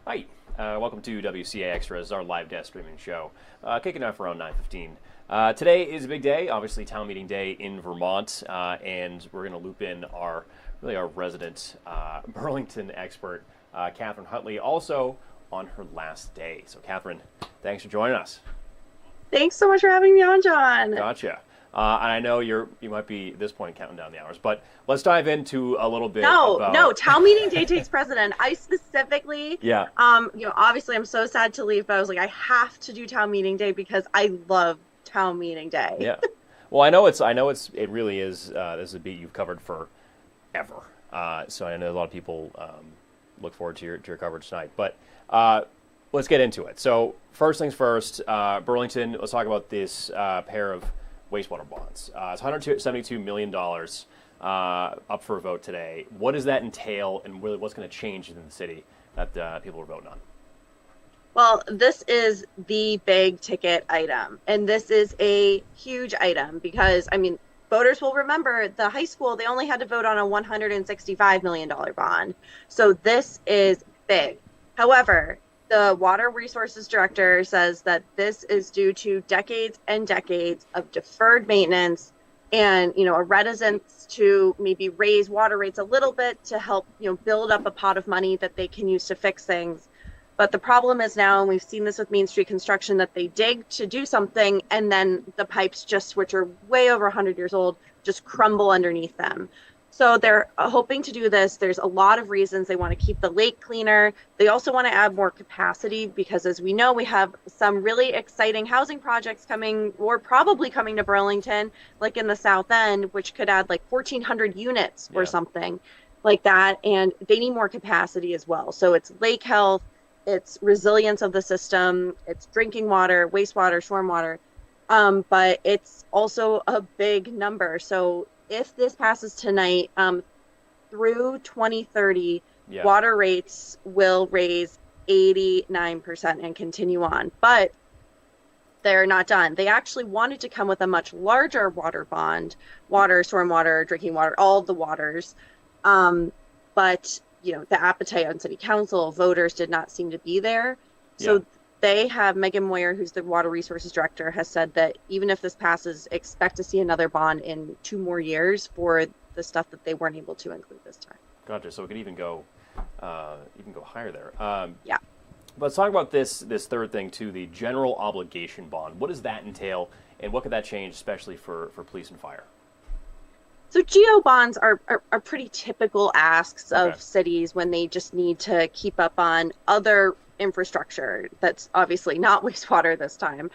Hi, welcome to WCAX, our live guest streaming show, kicking off around 9:15. Today is a big day, obviously town meeting day in Vermont, and we're going to loop in our resident Burlington expert, Catherine Huntley, also on her last day. So, Catherine, thanks for joining us. Thanks so much for having me on, John. Gotcha. And I know you might be at this point counting down the hours, but let's dive into a little bit about... No, town meeting day takes precedent. I specifically, Yeah. Obviously I'm so sad to leave, but I was like, I have to do town meeting day because I love town meeting day. Yeah. Well, it really is, this is a beat you've covered forever. So I know a lot of people look forward to your coverage tonight, but let's get into it. So first things first, Burlington, let's talk about this pair of wastewater bonds. It's $172 million up for a vote today. What does that entail, and really what's going to change in the city that people are voting on? Well, this is the big ticket item, and this is a huge item because, voters will remember the high school, they only had to vote on a $165 million bond. So this is big. However, the Water Resources Director says that this is due to decades and decades of deferred maintenance and, a reticence to maybe raise water rates a little bit to help, build up a pot of money that they can use to fix things. But the problem is now, and we've seen this with Main Street construction, that they dig to do something and then the pipes which are way over 100 years old, just crumble underneath them. So they're hoping to do this. There's a lot of reasons. They want to keep the lake cleaner. They also want to add more capacity because, as we know, we have some really exciting housing projects coming or probably coming to Burlington, like in the South End, which could add like 1,400 units or something like that. And they need more capacity as well. So it's lake health, it's resilience of the system, it's drinking water, wastewater, stormwater, but it's also a big number. So if this passes tonight, through 2030, water rates will raise 89% and continue on. But they're not done. They actually wanted to come with a much larger water bond, water, stormwater, drinking water, all the waters. But, the appetite on city council, voters did not seem to be there. So they have, Megan Moyer, who's the Water Resources Director, has said that even if this passes, expect to see another bond in 2 more years for the stuff that they weren't able to include this time. Gotcha. So it could even go higher there. Yeah. But let's talk about this third thing too, the general obligation bond. What does that entail, and what could that change, especially for police and fire? So GO bonds are pretty typical asks of cities when they just need to keep up on other infrastructure that's obviously not wastewater this time.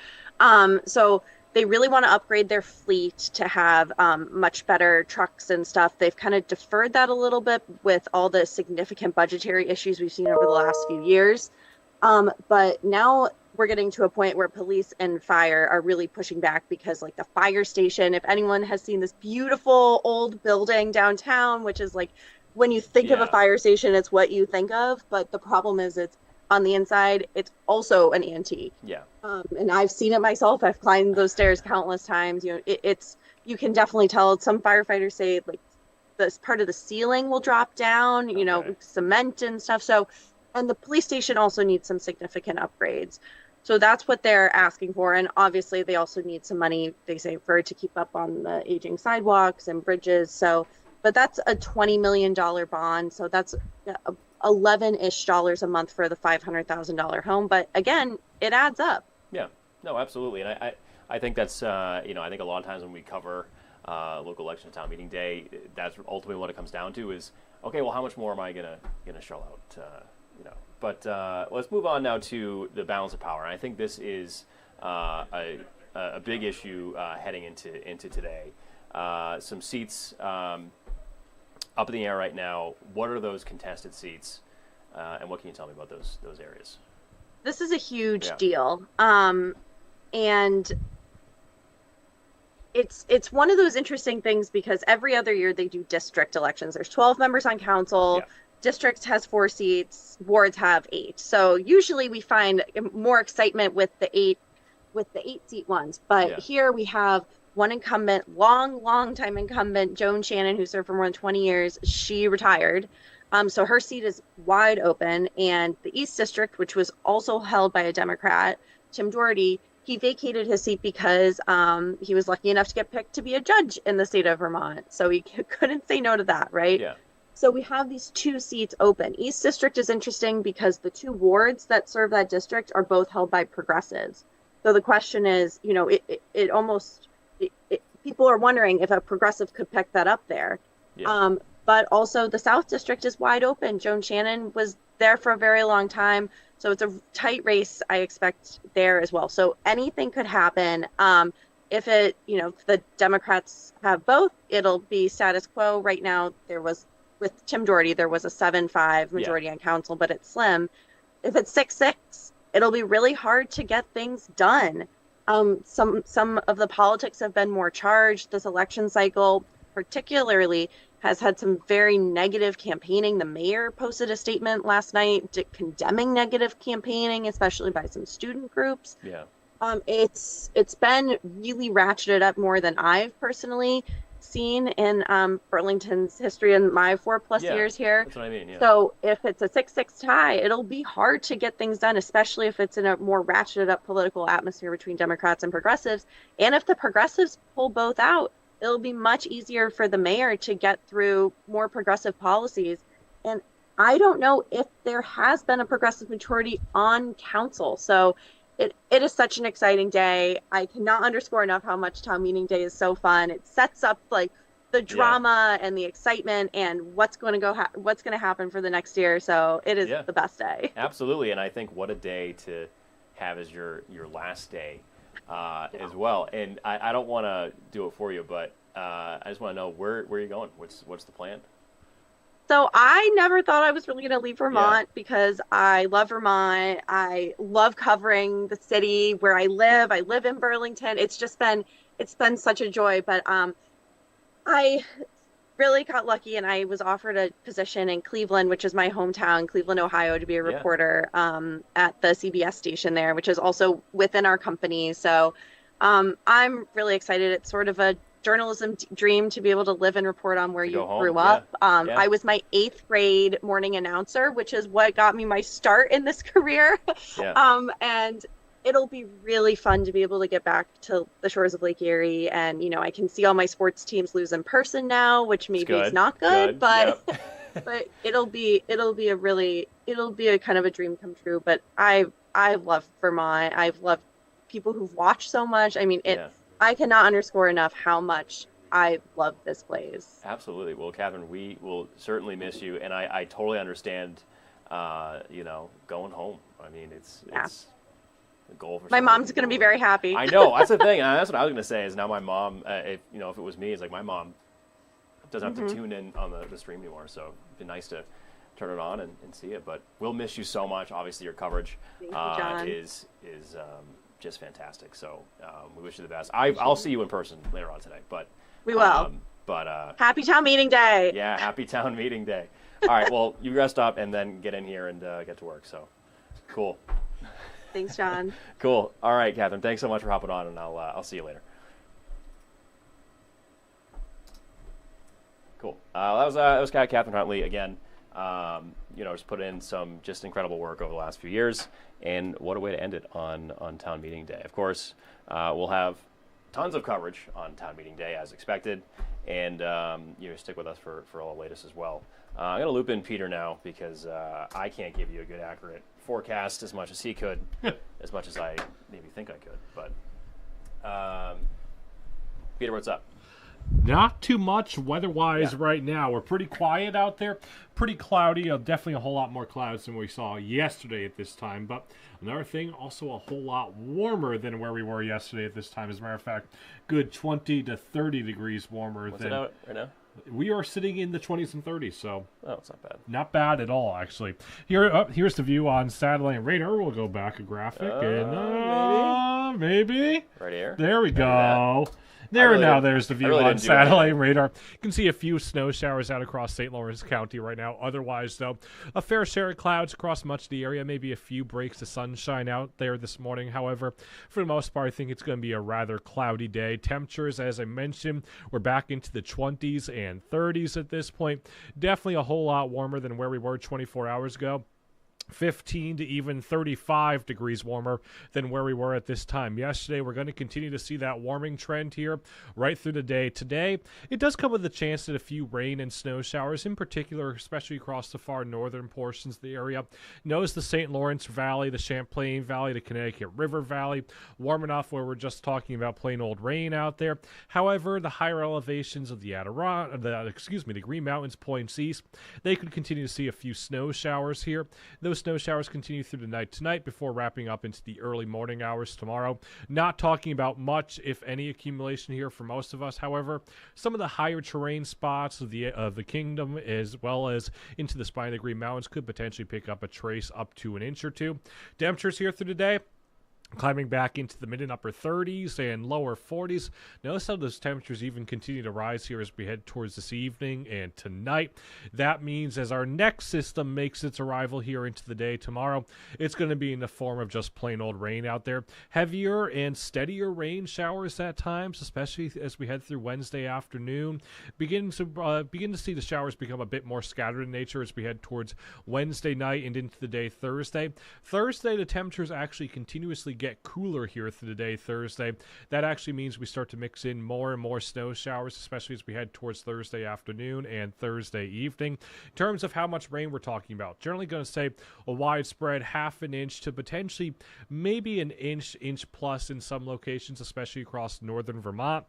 So they really want to upgrade their fleet to have much better trucks and stuff. They've kind of deferred that a little bit with all the significant budgetary issues we've seen over the last few years. But now we're getting to a point where police and fire are really pushing back because, like, the fire station, if anyone has seen this beautiful old building downtown, which is like, when you think of a fire station, it's what you think of. But the problem is it's on the inside, it's also an antique. Yeah. And I've seen it myself. I've climbed those stairs countless times. It's you can definitely tell. Some firefighters say, like, this part of the ceiling will drop down, cement and stuff. So, and the police station also needs some significant upgrades. So that's what they're asking for. And obviously they also need some money, they say, to keep up on the aging sidewalks and bridges. So, but that's a $20 million bond. So that's $11-ish a month for the $500,000 home. But again, it adds up. Yeah, no, absolutely. And I think that's, I think a lot of times when we cover local election town meeting day, that's ultimately what it comes down to is, okay, well, how much more am I gonna shell out? But let's move on now to the balance of power. And I think this is a big issue heading into today. Some seats up in the air right now. What are those contested seats, and what can you tell me about those areas? This is a huge deal, and it's one of those interesting things because every other year they do district elections. There's 12 members on council. Yeah. Districts has 4 seats, wards have 8. So usually we find more excitement with the 8 seat ones. But here we have one incumbent, long time incumbent, Joan Shannon, who served for more than 20 years, she retired. So her seat is wide open. And the East District, which was also held by a Democrat, Tim Doherty, he vacated his seat because he was lucky enough to get picked to be a judge in the state of Vermont. So he couldn't say no to that, right? Yeah. So we have these two seats open. East District is interesting because the two wards that serve that district are both held by progressives. So the question is, people are wondering if a progressive could pick that up there. Yeah. But also the South District is wide open. Joan Shannon was there for a very long time. So it's a tight race, I expect, there as well. So anything could happen. If the Democrats have both, it'll be status quo. Right now, with Tim Doherty, there was a 7-5 majority on council, but it's slim. If it's 6-6, it'll be really hard to get things done. Some of the politics have been more charged. This election cycle, particularly, has had some very negative campaigning. The mayor posted a statement last night condemning negative campaigning, especially by some student groups. Yeah. It's been really ratcheted up more than I've personally seen in Burlington's history in my 4+ years here. That's what I mean. Yeah. So if it's a 6-6 tie, it'll be hard to get things done, especially if it's in a more ratcheted up political atmosphere between Democrats and progressives. And if the progressives pull both out, it'll be much easier for the mayor to get through more progressive policies. And I don't know if there has been a progressive majority on council. So it is such an exciting day. I cannot underscore enough how much town meeting day is so fun. It sets up like the drama and the excitement and what's going to happen for the next year. So it is the best day. Absolutely. And I think what a day to have as your last day as well. And I don't want to do it for you, but I just want to know where are you going? What's the plan? So I never thought I was really going to leave Vermont because I love Vermont. I love covering the city where I live. I live in Burlington. It's been such a joy. But I really got lucky and I was offered a position in Cleveland, which is my hometown, Cleveland, Ohio, to be a reporter at the CBS station there, which is also within our company. So I'm really excited. It's sort of a journalism dream to be able to live and report on where you grew up. I was my 8th grade morning announcer, which is what got me my start in this career. And it'll be really fun to be able to get back to the shores of Lake Erie. And, I can see all my sports teams lose in person now, which maybe is not good, but but it'll be a kind of a dream come true. But I love Vermont. I've loved people who've watched so much. I mean, I cannot underscore enough how much I love this place. Absolutely. Well, Catherine, we will certainly miss you, and I totally understand, going home. I mean, it's a goal for my mom's going to be very happy. I know. That's the thing. And that's what I was going to say is now my mom, if it was me, it's like my mom doesn't have to tune in on the stream anymore. So it'd be nice to turn it on and see it. But we'll miss you so much. Obviously, your coverage is just fantastic. So we wish you the best. I'll see you in person later on tonight. But we will. Happy town meeting day. Yeah, happy town meeting day. All right. Well, you rest up and then get in here and get to work. So cool. Thanks, John. Cool. All right, Catherine. Thanks so much for hopping on, and I'll see you later. Cool. That was Catherine Huntley again. Just put in some just incredible work over the last few years, and what a way to end it on town meeting day. Of course, we'll have tons of coverage on town meeting day as expected, and stick with us for all the latest as well. I'm going to loop in Peter now because I can't give you a good, accurate forecast as much as he could, as much as I maybe think I could. But Peter, what's up? Not too much weather-wise right now. We're pretty quiet out there, pretty cloudy. Definitely a whole lot more clouds than we saw yesterday at this time. But another thing, also a whole lot warmer than where we were yesterday at this time. As a matter of fact, good 20 to 30 degrees warmer. What's it out right now? We are sitting in the 20s and 30s, so it's not bad. Not bad at all, actually. Here's the view on satellite and radar. We'll go back a graphic and maybe maybe right here. There we go. There's the view really on didn't do satellite radar. You can see a few snow showers out across St. Lawrence County right now. Otherwise, though, a fair share of clouds across much of the area. Maybe a few breaks of sunshine out there this morning. However, for the most part, I think it's going to be a rather cloudy day. Temperatures, as I mentioned, we're back into the 20s and 30s at this point. Definitely a whole lot warmer than where we were 24 hours ago. 15 to even 35 degrees warmer than where we were at this time yesterday. We're going to continue to see that warming trend here right through the day. Today, it does come with a chance at a few rain and snow showers, in particular, especially across the far northern portions of the area. Notice the St. Lawrence Valley, the Champlain Valley, the Connecticut River Valley, warm enough where we're just talking about plain old rain out there. However, the higher elevations of the Green Mountains points east, they could continue to see a few snow showers here. Those snow showers continue through the night tonight before wrapping up into the early morning hours tomorrow. Not talking about much, if any, accumulation here for most of us. However, some of the higher terrain spots of the kingdom, as well as into the spine of the Green Mountains, could potentially pick up a trace up to an inch or two. Temperatures here through the day, climbing back into the mid and upper 30s and lower 40s. Notice how those temperatures even continue to rise here as we head towards this evening and tonight. That means as our next system makes its arrival here into the day tomorrow, it's going to be in the form of just plain old rain out there. Heavier and steadier rain showers at times, especially as we head through Wednesday afternoon. Begin to see the showers become a bit more scattered in nature as we head towards Wednesday night and into the day Thursday. Thursday, the temperatures actually continuously get cooler here through the day Thursday. That actually means we start to mix in more and more snow showers, especially as we head towards Thursday afternoon and Thursday evening. In terms of how much rain we're talking about, generally going to say a widespread half an inch to potentially maybe an inch plus in some locations, especially across northern Vermont.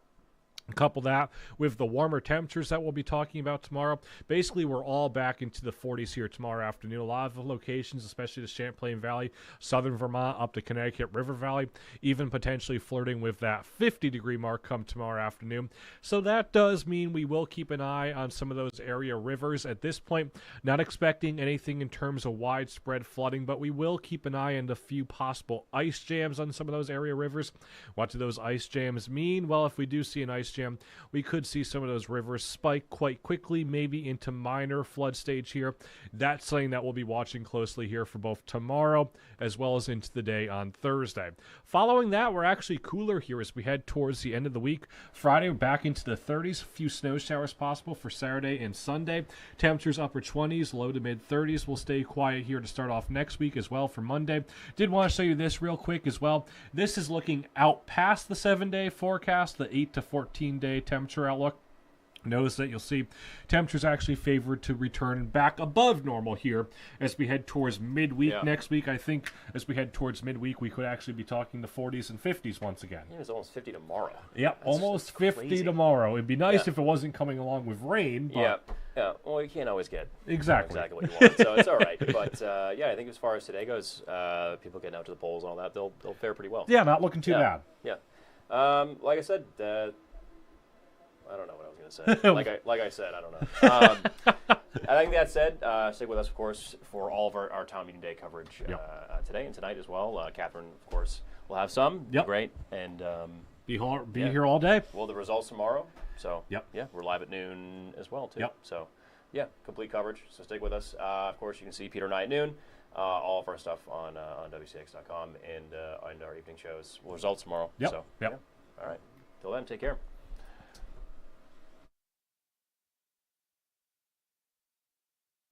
Couple that with the warmer temperatures that we'll be talking about tomorrow. Basically, we're all back into the 40s here tomorrow afternoon. A lot of the locations, especially the Champlain Valley, southern Vermont, up to Connecticut River Valley, even potentially flirting with that 50-degree mark come tomorrow afternoon. So that does mean we will keep an eye on some of those area rivers at this point. Not expecting anything in terms of widespread flooding, but we will keep an eye on a few possible ice jams on some of those area rivers. What do those ice jams mean? Well, if we do see an ice jam, we could see some of those rivers spike quite quickly, maybe into minor flood stage here. That's something that we'll be watching closely here for both tomorrow as well as into the day on Thursday. Following that, we're actually cooler here as we head towards the end of the week. Friday, we're back into the 30s. A few snow showers possible for Saturday and Sunday. Temperatures upper 20s, low to mid 30s. We'll stay quiet here to start off next week as well for Monday. Did want to show you this real quick as well. This is looking out past the 7-day forecast, the 8 to 14-day temperature outlook. Notice that you'll see temperatures actually favored to return back above normal here as we head towards midweek next week. I think as we head towards midweek, we could actually be talking the 40s and 50s once again. It's almost 50 tomorrow. Yep, almost 50 crazy. Tomorrow. It'd be nice if it wasn't coming along with rain. But yeah. Well, you can't always get exactly what you want, so it's all right. But I think as far as today goes, people getting out to the polls and all that, they'll fare pretty well. Yeah, not looking too bad. Yeah. Like I said, I don't know what I was going to say. like I said, I don't know. I think that said, stick with us, of course, for all of our town meeting day coverage today and tonight as well. Catherine, of course, will have some. Yep. Great. And be here all day. Well, the results tomorrow. So, we're live at noon as well, too. Yep. So, complete coverage. So stick with us. Of course, you can see Peter and I at noon. All of our stuff on WCAX.com and our evening shows. Results tomorrow. Yep. So, yep. All right. Till then, take care.